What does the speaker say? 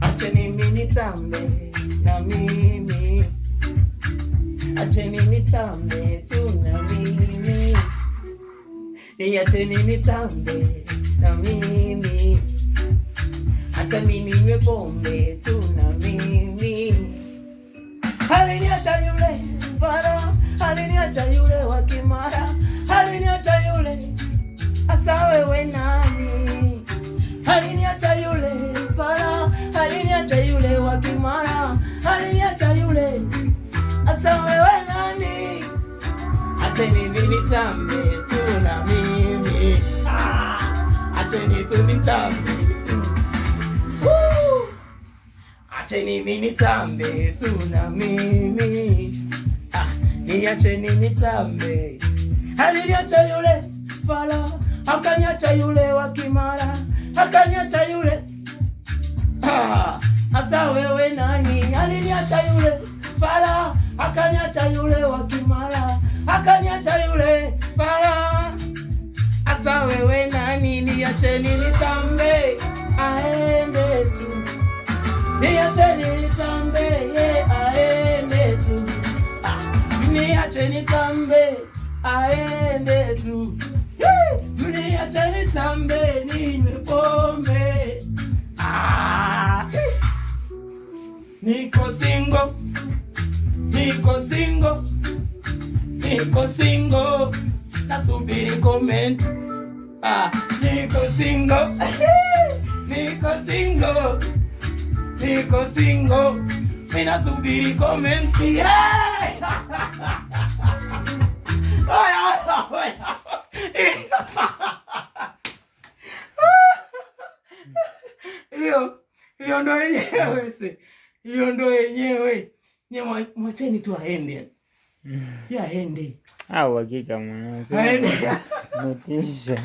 Acheni mimi nitambe na mimi, acheni nitambe tu na mimi, acheni nitambe na mimi, acha mimi ninywe pombe tu na mimi. Aliniacha yule fara, aliniacha yule wa Kimara, aliniacha yule, asa wewe nani? Aliniacha yule fara, aliniacha yule wa Kimara, aliniacha yule, asa wewe nani? Acheni mimi nitambe tu na mimi, acheni tu nitambe, acheni mimi nitambe tu na mimi, niacheni nitambe. Aliniacha yule fala, akaniacha yule wa Kimara, akaniacha yule, asa wewe nani? Aliniacha yule fala, akaniacha yule wa Kimara, akaniacha yule fala, asa wewe nani? Niacheni nitambe, aende tu, niacheni nitambe, ye aende tu, niacheni nitambe, aende tu, niacheni nitambe, ninywe pombe. Niko single, niko single, niko single, nasubiri comment. Niko single, niko single, niko single, mimi nasubiri comment. Hiyo ndo yenyewe, hiyo ndo yenyewe. Mwacheni tu aende, ya aende. Hakika mwanangu, aende. Motisha.